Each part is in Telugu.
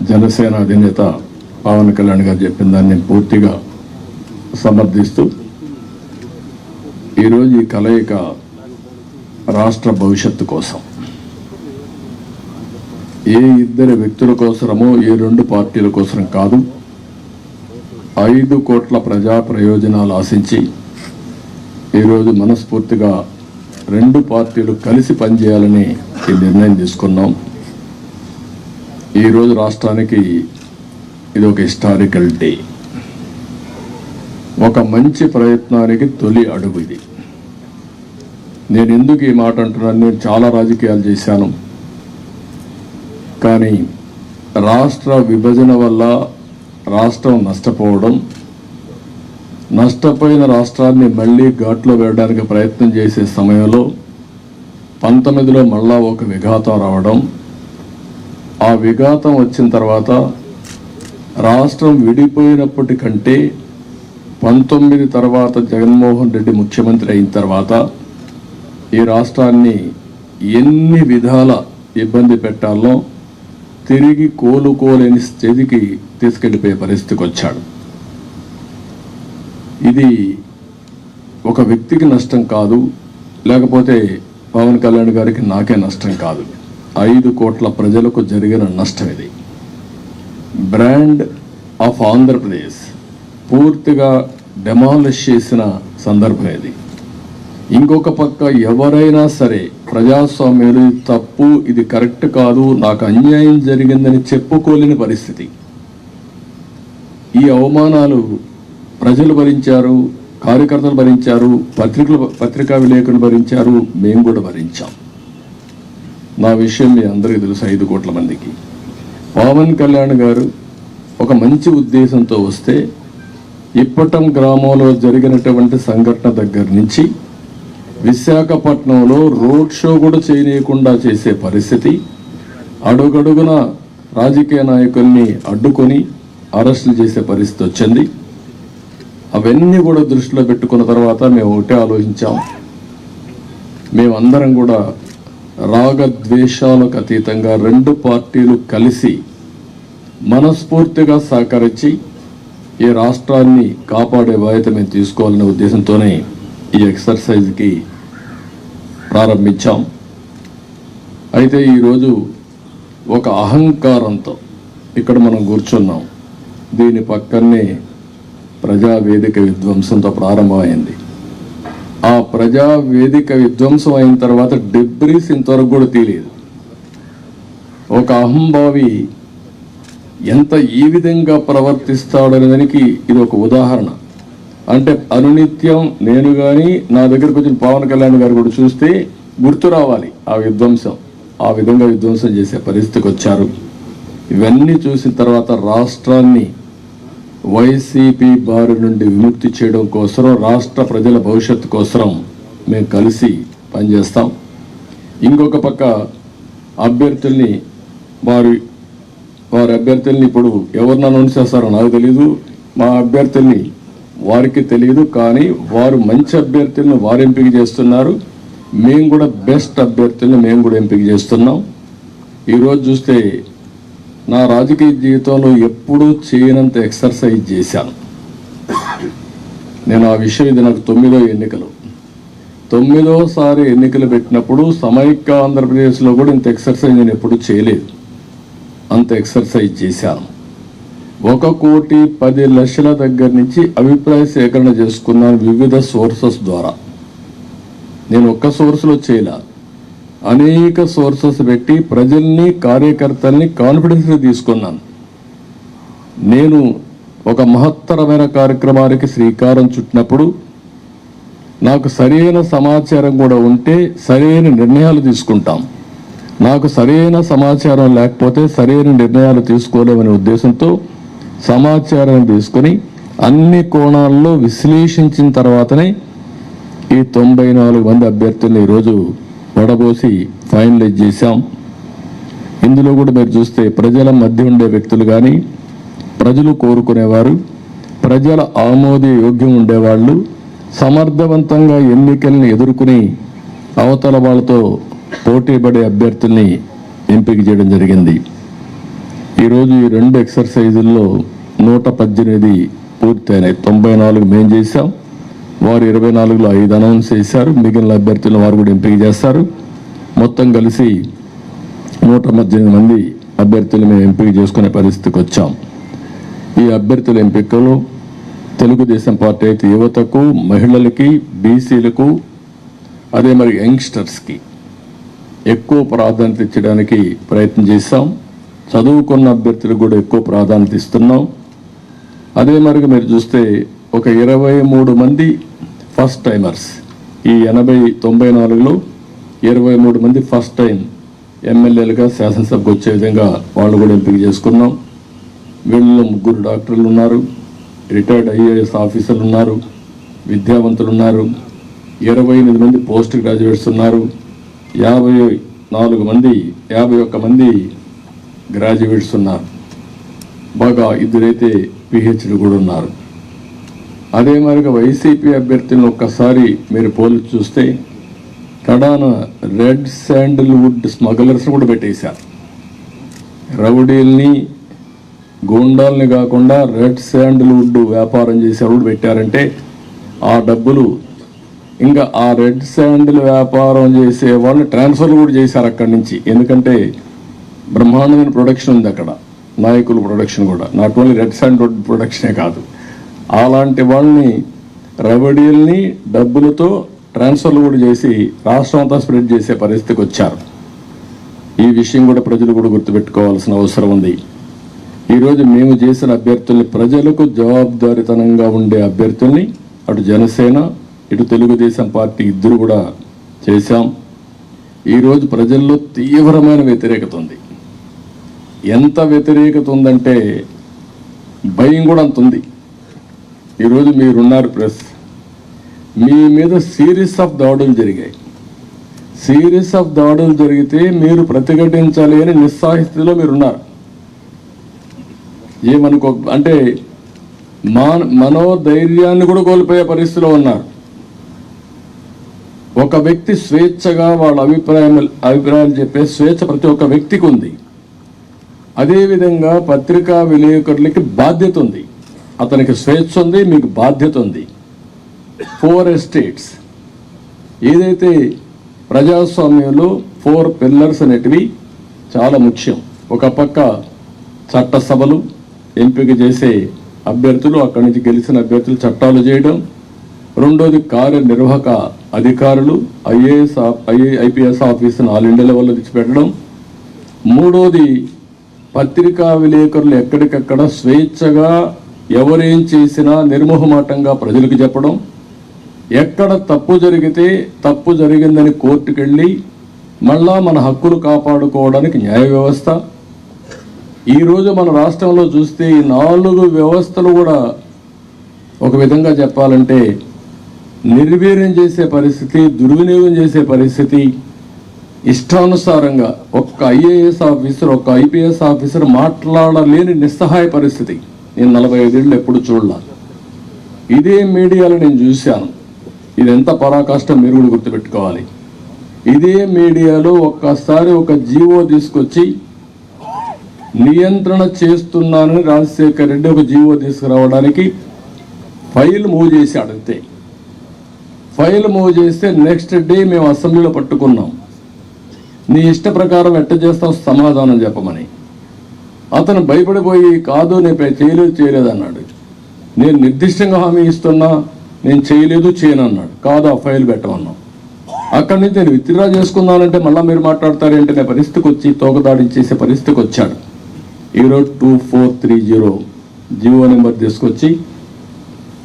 జనసేన అధినేత పవన్ కళ్యాణ్ గారు చెప్పిన దాన్ని పూర్తిగా సమర్థిస్తూ ఈరోజు ఈ కలయిక రాష్ట్ర భవిష్యత్తు కోసం, ఏ ఇద్దరు వ్యక్తుల కోసమో ఏ రెండు పార్టీల కోసం కాదు, 5 కోట్ల ప్రజా ప్రయోజనాలు ఆశించి ఈరోజు మనస్ఫూర్తిగా 2 పార్టీలు కలిసి పనిచేయాలని ఈ నిర్ణయం తీసుకున్నాం. ఈరోజు రాష్ట్రానికి ఇది ఒక హిస్టారికల్ డే, ఒక మంచి ప్రయత్నానికి తొలి అడుగు ఇది. నేను ఎందుకు ఈ మాట అంటున్నాను, నేను చాలా రాజకీయాలు చేశాను, కానీ రాష్ట్ర విభజన వల్ల రాష్ట్రం నష్టపోవడం, నష్టపోయిన రాష్ట్రాన్ని మళ్ళీ ఘాట్లో వేయడానికి ప్రయత్నం చేసే సమయంలో 19లో మళ్ళా ఒక విఘాతం రావడం, ఆ విఘాతం వచ్చిన తర్వాత రాష్ట్రం విడిపోయినప్పటికంటే 19 తర్వాత జగన్మోహన్ రెడ్డి ముఖ్యమంత్రి అయిన తర్వాత ఈ రాష్ట్రాన్ని ఎన్ని విధాల ఇబ్బంది పెట్టాలో తిరిగి కోలుకోలేని స్థితికి తీసుకెళ్ళిపోయే పరిస్థితికి వచ్చాడు. ఇది ఒక వ్యక్తికి నష్టం కాదు, లేకపోతే పవన్ కళ్యాణ్ గారికి నాకే నష్టం కాదు, 5 కోట్ల ప్రజలకు జరిగిన నష్టం ఇది. బ్రాండ్ ఆఫ్ ఆంధ్రప్రదేశ్ పూర్తిగా డెమాలిష్ చేసిన సందర్భం ఇది. ఇంకొక పక్క ఎవరైనా సరే ప్రజాస్వామ్యంలో ఇది తప్పు, ఇది కరెక్ట్ కాదు, నాకు అన్యాయం జరిగిందని చెప్పుకోలేని పరిస్థితి. ఈ అవమానాలు ప్రజలు భరించారు, కార్యకర్తలు భరించారు, పత్రికా విలేకరులు భరించారు, మేము కూడా భరించాం. నా విషయం మీ అందరికీ తెలుసు, 5 కోట్ల మందికి. పవన్ కళ్యాణ్ గారు ఒక మంచి ఉద్దేశంతో వస్తే ఇప్పటం గ్రామంలో జరిగినటువంటి సంఘటన దగ్గర నుంచి విశాఖపట్నంలో రోడ్ షో కూడా చేయనీయకుండా చేసే పరిస్థితి, అడుగడుగున రాజకీయ నాయకుల్ని అడ్డుకొని అరెస్టులు చేసే పరిస్థితి వచ్చింది. అవన్నీ కూడా దృష్టిలో పెట్టుకున్న తర్వాత మేము ఒకటే ఆలోచించాం, మేమందరం కూడా రాగద్వేషాలకు అతీతంగా 2 పార్టీలు కలిసి మనస్ఫూర్తిగా సహకరించి ఈ రాష్ట్రాన్ని కాపాడే బాధ్యత మేము తీసుకోవాలనే ఉద్దేశంతోనే ఈ ఎక్సర్సైజ్కి ప్రారంభించాం. అయితే ఈరోజు ఒక అహంకారంతో ఇక్కడ మనం కూర్చున్నాం. దీని పక్కనే ప్రజావేదిక విధ్వంసంతో ప్రారంభమైంది. ఆ ప్రజావేదిక విధ్వంసం అయిన తర్వాత డెబ్రీస్ ఇంతవరకు కూడా తెలియదు. ఒక అహంభావి ఎంత ఈ విధంగా ప్రవర్తిస్తాడనే దానికి ఇది ఒక ఉదాహరణ. అంటే అనునిత్యం నేను కానీ నా దగ్గరకు వచ్చిన పవన్ కళ్యాణ్ గారు కూడా చూస్తే గుర్తు రావాలి ఆ విధ్వంసం, ఆ విధంగా విధ్వంసం చేసే పరిస్థితికి వచ్చారు. ఇవన్నీ చూసిన తర్వాత రాష్ట్రాన్ని వైసీపీ బారి నుండి విముక్తి చేయడం కోసం, రాష్ట్ర ప్రజల భవిష్యత్తు కోసం మేము కలిసి పనిచేస్తాం. ఇంకొక పక్క అభ్యర్థుల్ని వారి అభ్యర్థుల్ని ఇప్పుడు ఎవరిని అనౌన్స్ చేస్తారో నాకు తెలీదు, మా అభ్యర్థుల్ని వారికి తెలియదు, కానీ వారు మంచి అభ్యర్థులను వారు ఎంపిక చేస్తున్నారు. మేము కూడా బెస్ట్ అభ్యర్థులను మేము కూడా ఎంపిక చేస్తున్నాం. ఈరోజు చూస్తే నా రాజకీయ జీవితంలో ఎప్పుడూ చేయనంత ఎక్సర్సైజ్ చేశాను నేను. ఆ విషయం ఇది నాకు 9వ ఎన్నికలు, 9వసారి ఎన్నికలు పెట్టినప్పుడు సమైక్య ఆంధ్రప్రదేశ్లో కూడా ఇంత ఎక్సర్సైజ్ నేను ఎప్పుడు చేయలేదు. అంత ఎక్సర్సైజ్ చేశాను. 1,10,00,000 దగ్గర నుంచి అభిప్రాయ సేకరణ చేసుకున్నాను వివిధ సోర్సెస్ ద్వారా. నేను ఒక్క సోర్స్లో చేయలే, అనేక సోర్సెస్ పెట్టి ప్రజల్ని కార్యకర్తల్ని కాన్ఫిడెన్స్గా తీసుకున్నాను. నేను ఒక మహత్తరమైన కార్యక్రమానికి శ్రీకారం చుట్టినప్పుడు నాకు సరైన సమాచారం కూడా ఉంటే సరైన నిర్ణయాలు తీసుకుంటాం. నాకు సరైన సమాచారం లేకపోతే సరైన నిర్ణయాలు తీసుకోలేమనే ఉద్దేశంతో సమాచారం తీసుకొని అన్ని కోణాల్లో విశ్లేషించిన తర్వాతనే ఈ 94 మంది అభ్యర్థుల్ని ఈరోజు వడబోసి ఫైనలైజ్ చేశాం. ఇందులో కూడా మీరు చూస్తే ప్రజల మధ్య ఉండే వ్యక్తులు కానీ, ప్రజలు కోరుకునేవారు, ప్రజల ఆమోదయోగ్యం ఉండేవాళ్ళు, సమర్థవంతంగా ఎన్నికల్ని ఎదుర్కొని అవతల వాళ్ళతో పోటీపడే అభ్యర్థుల్ని ఎంపిక చేయడం జరిగింది. ఈరోజు ఈ 2 ఎక్సర్సైజుల్లో 118 పూర్తయినాయి. 94 మేము చేశాం, వారు 24లో 5 అనౌన్స్ చేశారు. మిగిలిన అభ్యర్థులను వారు కూడా ఎంపిక చేస్తారు. మొత్తం కలిసి 118 మంది అభ్యర్థులు మేము ఎంపిక చేసుకునే పరిస్థితికి వచ్చాం. ఈ అభ్యర్థుల ఎంపికలో తెలుగుదేశం పార్టీ అయితే యువతకు, మహిళలకి, బీసీలకు, అదే మరి యంగ్స్టర్స్కి ఎక్కువ ప్రాధాన్యత ఇచ్చడానికి ప్రయత్నం చేశాం. చదువుకున్న అభ్యర్థులకు కూడా ఎక్కువ ప్రాధాన్యత ఇస్తున్నాం. అదే మరి మీరు చూస్తే ఒక 23 మంది ఫస్ట్ టైమర్స్, ఈ 94లో 23 మంది ఫస్ట్ టైం ఎమ్మెల్యేలుగా శాసనసభకు వచ్చే విధంగా వాళ్ళు కూడా ఎంపిక చేసుకున్నాం. వీళ్ళలో 3 డాక్టర్లు ఉన్నారు, రిటైర్డ్ ఐఏఎస్ ఆఫీసర్లు ఉన్నారు, విద్యావంతులు ఉన్నారు, 28 మంది పోస్ట్ గ్రాడ్యుయేట్స్ ఉన్నారు, 51 మంది గ్రాడ్యుయేట్స్ ఉన్నారు, బాగా 2 అయితే పిహెచ్డి కూడా ఉన్నారు. అదే మరిగా వైసీపీ అభ్యర్థులను ఒక్కసారి మీరు పోల్చి చూస్తే కడాన రెడ్ శాండిల్వుడ్ స్మగ్లర్స్ కూడా పెట్టేశారు. రౌడీల్ని, గూండాల్ని కాకుండా రెడ్ శాండిల్వుడ్ వ్యాపారం చేసేవారు కూడా పెట్టారంటే ఆ డబ్బులు ఇంకా ఆ రెడ్ శాండిల్ వ్యాపారం చేసే వాళ్ళని ట్రాన్స్ఫర్ కూడా చేశారు అక్కడి నుంచి. ఎందుకంటే బ్రహ్మాండమైన ప్రొడక్షన్ ఉంది అక్కడ, నాయకుల ప్రొడక్షన్ కూడా, నాట్ ఓన్లీ రెడ్ శాండిల్వుడ్ ప్రొడక్షనే కాదు. అలాంటి వాళ్ళని, రౌడీల్ని డబ్బులతో ట్రాన్స్ఫర్లు కూడా చేసి రాష్ట్రం అంతా స్ప్రెడ్ చేసే పరిస్థితికి వచ్చారు. ఈ విషయం కూడా ప్రజలు కూడా గుర్తుపెట్టుకోవాల్సిన అవసరం ఉంది. ఈరోజు మేము చేసిన అభ్యర్థుల్ని, ప్రజలకు జవాబుదారీతనంగా ఉండే అభ్యర్థుల్ని అటు జనసేన ఇటు తెలుగుదేశం పార్టీ ఇద్దరు కూడా చేశాం. ఈరోజు ప్రజల్లో తీవ్రమైన వ్యతిరేకత ఉంది. ఎంత వ్యతిరేకత ఉందంటే భయం కూడా అంత ఉంది. ఈరోజు మీరున్నారు ప్రెస్, మీ మీద సిరీస్ ఆఫ్ దాడులు జరిగాయి. సిరీస్ ఆఫ్ దాడులు జరిగితే మీరు ప్రతిఘటించాలి అని నిస్సాహిస్థితిలో మీరున్నారు. ఏమనుకో అంటే మనోధైర్యాన్ని కూడా కోల్పోయే పరిస్థితిలో ఉన్నారు. ఒక వ్యక్తి స్వేచ్ఛగా వాళ్ళ అభిప్రాయాలు చెప్పే స్వేచ్ఛ ప్రతి ఒక్క వ్యక్తికి ఉంది. అదేవిధంగా పత్రికా విలేకరులకి బాధ్యత ఉంది. అతనికి స్వేచ్ఛ ఉంది, మీకు బాధ్యత ఉంది. 4 ఎస్టేట్స్ ఏదైతే ప్రజాస్వామ్యంలో 4 పిల్లర్స్ అనేటివి చాలా ముఖ్యం. ఒక పక్క చట్టసభలు, ఎంపిక చేసే అభ్యర్థులు, అక్కడి నుంచి గెలిచిన అభ్యర్థులు చట్టాలు చేయడం. రెండోది కార్యనిర్వాహక అధికారులు, ఐపీఎస్ ఆఫీసును ఆల్ ఇండియా లెవెల్లో తెచ్చిపెట్టడం. మూడోది పత్రికా విలేకరులు ఎక్కడికక్కడ స్వేచ్ఛగా ఎవరేం చేసినా నిర్మోహమాటంగా ప్రజలకు చెప్పడం. ఎక్కడ తప్పు జరిగితే తప్పు జరిగిందని కోర్టుకెళ్ళి మళ్ళా మన హక్కులు కాపాడుకోవడానికి న్యాయ వ్యవస్థ. ఈరోజు మన రాష్ట్రంలో చూస్తే ఈ 4 వ్యవస్థలు కూడా ఒక విధంగా చెప్పాలంటే నిర్వీర్యం చేసే పరిస్థితి, దుర్వినియోగం చేసే పరిస్థితి. ఇష్టానుసారంగా ఒక్క ఐఏఎస్ ఆఫీసర్, ఒక్క ఐపీఎస్ ఆఫీసర్ మాట్లాడలేని నిస్సహాయ పరిస్థితి నేను 45 ఏళ్ళు ఎప్పుడు చూడలా. ఇదే మీడియాలో నేను చూశాను. ఇది ఎంత పరాకాష్ట మీరు కూడా గుర్తుపెట్టుకోవాలి. ఇదే మీడియాలో ఒక్కసారి ఒక జీవో తీసుకొచ్చి నియంత్రణ చేస్తున్నానని రాజశేఖర్ రెడ్డి ఒక జీవో తీసుకురావడానికి ఫైల్ మూవ్ చేశాడు. అంతే, ఫైల్ మూవ్ చేస్తే నెక్స్ట్ డే మేము అసెంబ్లీలో పట్టుకున్నాం. నీ ఇష్ట ప్రకారం ఎట్ట చేస్తావు సమాధానం చెప్పమని. అతను భయపడిపోయి కాదు నేను చేయలేదు అన్నాడు. నేను నిర్దిష్టంగా హామీ ఇస్తున్నా, నేను చేయను అన్నాడు. కాదు ఆ ఫైల్ పెట్టమన్నాం. అక్కడి నుంచి నేను విత్డ్రా చేసుకున్నానంటే మళ్ళీ మీరు మాట్లాడతారేంటి అనే పరిస్థితికి వచ్చి తోకదాడి చేసే పరిస్థితికి వచ్చాడు. ఈరోజు 2430 జీవో నెంబర్ తీసుకొచ్చి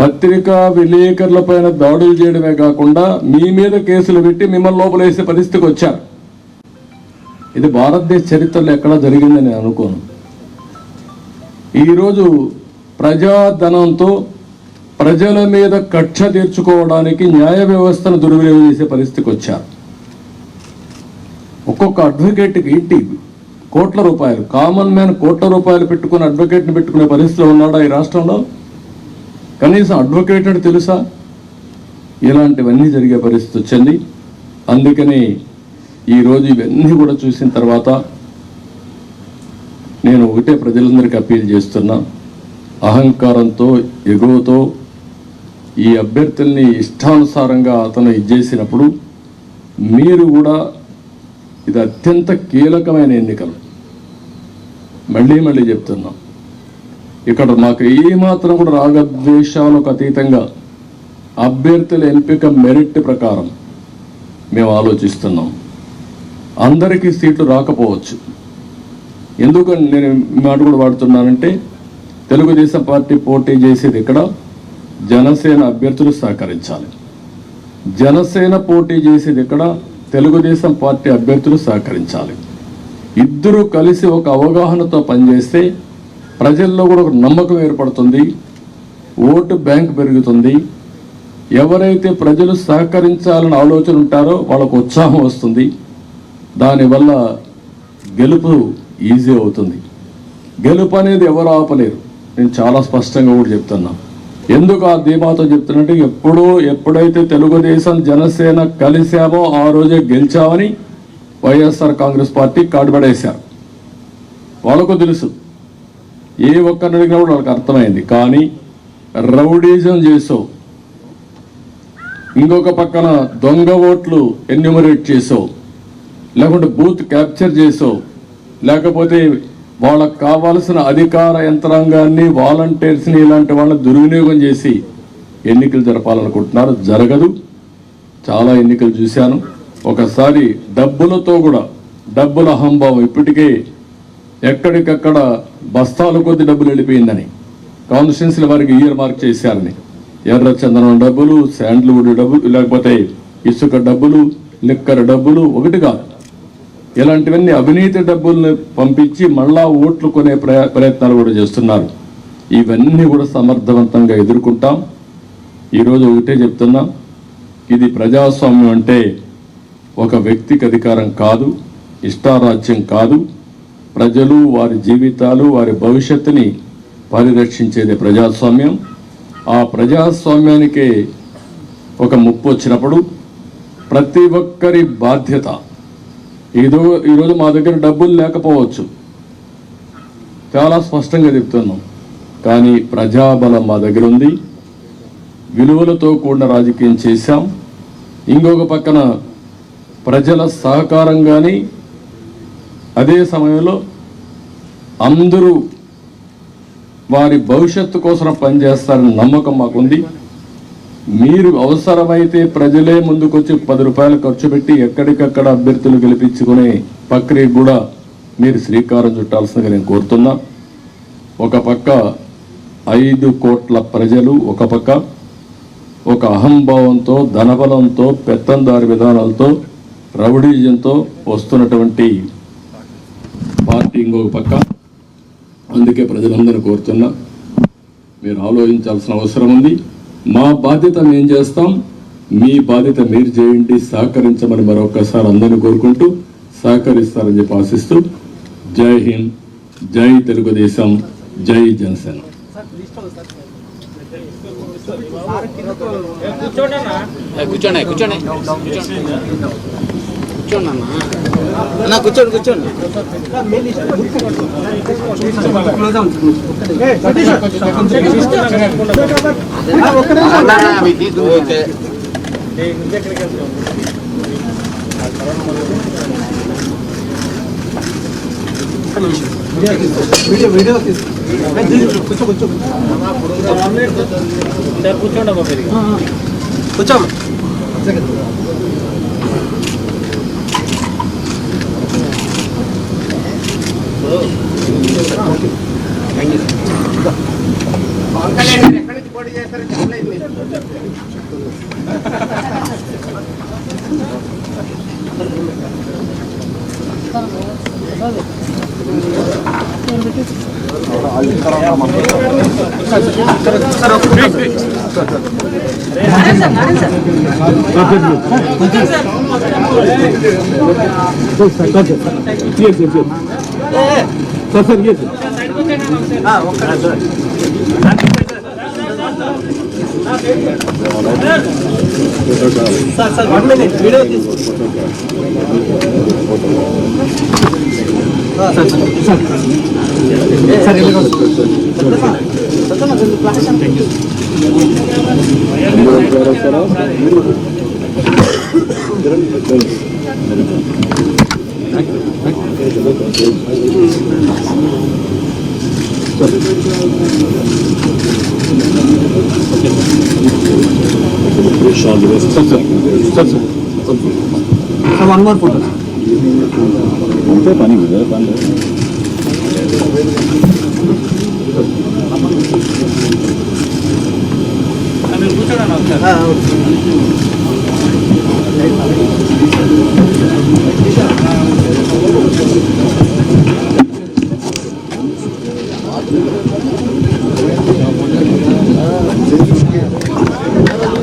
పత్రికా విలేకరుల పైన దాడులు చేయడమే కాకుండా మీ మీద కేసులు పెట్టి మిమ్మల్ని లోపలేసే పరిస్థితికి వచ్చారు. ఇది భారతదేశ చరిత్రలో ఎక్కడా జరిగిందని నేను అనుకోను. ఈరోజు ప్రజాధనంతో ప్రజల మీద కక్ష తీర్చుకోవడానికి న్యాయ వ్యవస్థను దుర్వినియోగం చేసే పరిస్థితికి వచ్చారు. ఒక్కొక్క అడ్వకేట్కి ఇంటి కోట్ల రూపాయలు, కామన్ మ్యాన్ కోట్ల రూపాయలు పెట్టుకుని అడ్వకేట్ని పెట్టుకునే పరిస్థితిలో ఉన్నాడా ఈ రాష్ట్రంలో? కనీసం అడ్వకేట్ అంటే తెలుసా? ఇలాంటివన్నీ జరిగే పరిస్థితి వచ్చింది. అందుకని ఈరోజు ఇవన్నీ కూడా చూసిన తర్వాత నేను ఒకటే ప్రజలందరికీ అప్పీల్ చేస్తున్నా, అహంకారంతో ఎగువతో ఈ అభ్యర్థుల్ని ఇష్టానుసారంగా అతను ఇచ్చేసినప్పుడు మీరు కూడా, ఇది అత్యంత కీలకమైన ఎన్నికలు, మళ్ళీ చెప్తున్నాం, ఇక్కడ మాకు ఏమాత్రం కూడా రాగద్వేషాలకు అతీతంగా అభ్యర్థుల ఎంపిక మెరిట్ ప్రకారం మేము ఆలోచిస్తున్నాం. అందరికీ సీట్లు రాకపోవచ్చు. ఎందుకని నేను మాట కూడా వాడుతున్నానంటే, తెలుగుదేశం పార్టీ పోటీ చేసేది ఇక్కడ జనసేన అభ్యర్థులు సహకరించాలి, జనసేన పోటీ చేసేది ఇక్కడ తెలుగుదేశం పార్టీ అభ్యర్థులు సహకరించాలి. ఇద్దరూ కలిసి ఒక అవగాహనతో పనిచేస్తే ప్రజల్లో కూడా ఒక నమ్మకం ఏర్పడుతుంది, ఓటు బ్యాంక్ పెరుగుతుంది. ఎవరైతే ప్రజలు సహకరించాలని ఆలోచన ఉంటారో వాళ్ళకు ఉత్సాహం వస్తుంది. దానివల్ల గెలుపు ఈజీ అవుతుంది. గెలుపు అనేది ఎవరు ఆపలేరు. నేను చాలా స్పష్టంగా కూడా చెప్తున్నా. ఎందుకు ఆ ధీమాతో చెప్తున్నట్టు, ఎప్పుడైతే తెలుగుదేశం జనసేన కలిశామో ఆ రోజే గెలిచామని వైఎస్ఆర్ కాంగ్రెస్ పార్టీ కాడుపడేశారు. వాళ్ళకు తెలుసు, ఏ ఒక్కరిని అడిగినా కూడా వాళ్ళకి అర్థమైంది. కానీ రౌడీజం చేసో, ఇంకొక పక్కన దొంగ ఓట్లు ఎన్యూమరేట్ చేసో, లేకుంటే బూత్ క్యాప్చర్ చేసో, లేకపోతే వాళ్ళకు కావాల్సిన అధికార యంత్రాంగాన్ని, వాలంటీర్స్ని, ఇలాంటి వాళ్ళని దుర్వినియోగం చేసి ఎన్నికలు జరపాలనుకుంటున్నారు. జరగదు. చాలా ఎన్నికలు చూశాను. ఒకసారి డబ్బులతో కూడా, డబ్బుల అహంభావం, ఇప్పటికే ఎక్కడికక్కడ బస్తాల కొద్ది డబ్బులు వెళ్ళిపోయిందని, కాన్స్టిట్యున్సీల వారికి ఇయర్ మార్క్ చేశారని, ఎర్ర చందనం డబ్బులు, శాండ్ల్వుడ్ డబ్బులు, లేకపోతే ఇసుక డబ్బులు, లిక్కర్ డబ్బులు, ఒకటి కాదు, ఇలాంటివన్నీ అవినీతి డబ్బుల్ని పంపించి మళ్ళా ఓట్లు కొనే ప్రయత్నాలు కూడా చేస్తున్నారు. ఇవన్నీ కూడా సమర్థవంతంగా ఎదుర్కొంటాం. ఈరోజు ఒకటే చెప్తున్నా, ఇది ప్రజాస్వామ్యం అంటే ఒక వ్యక్తికి అధికారం కాదు, ఇష్టారాజ్యం కాదు. ప్రజలు వారి జీవితాలు, వారి భవిష్యత్తుని పరిరక్షించేది ప్రజాస్వామ్యం. ఆ ప్రజాస్వామ్యానికే ఒక ముప్పు వచ్చినప్పుడు ప్రతి ఒక్కరి బాధ్యత. ఈరోజు మా దగ్గర డబ్బులు లేకపోవచ్చు, చాలా స్పష్టంగా చెప్తున్నాం. కానీ ప్రజాబలం మా దగ్గర ఉంది, విలువలతో కూడిన రాజకీయం చేశాం. ఇంకొక పక్కన ప్రజల సహకారం కానీ, అదే సమయంలో అందరూ వారి భవిష్యత్తు కోసం పనిచేస్తారని నమ్మకం మాకుంది. మీరు అవసరమైతే ప్రజలే ముందుకొచ్చి 10 రూపాయలు ఖర్చు పెట్టి ఎక్కడికక్కడ అభ్యర్థులు గెలిపించుకునే ప్రక్రియ కూడా మీరు శ్రీకారం చుట్టాల్సిందిగా నేను కోరుతున్నా. ఒక పక్క 5 కోట్ల ప్రజలు, ఒక పక్క ఒక అహంభావంతో, ధనబలంతో, పెత్తందారి విధానాలతో, రౌడీజంతో వస్తున్నటువంటి పార్టీ ఇంకొక పక్క. అందుకే ప్రజలందరూ కోరుతున్నా, మీరు ఆలోచించాల్సిన అవసరం ఉంది. మా బాధ్యత మేము చేస్తాం, మీ బాధ్యత మీరు చేయండి, సహకరించమని మరొకసారి అందరినీ కోరుకుంటూ సహకరిస్తారని చెప్పి ఆశిస్తూ, జై హింద్, జై తెలుగుదేశం, జై జనసేన. కూర్చోండి అన్న, కూర్చోండి. వీడియో కూర్చోమ్మా. ఎక్కడి నుంచి పోటీ చేస్తారో చెప్పలేదు. వీడియో వన్ మోర్ ఫోటో అంతే పని కదా పని కూర్చోండి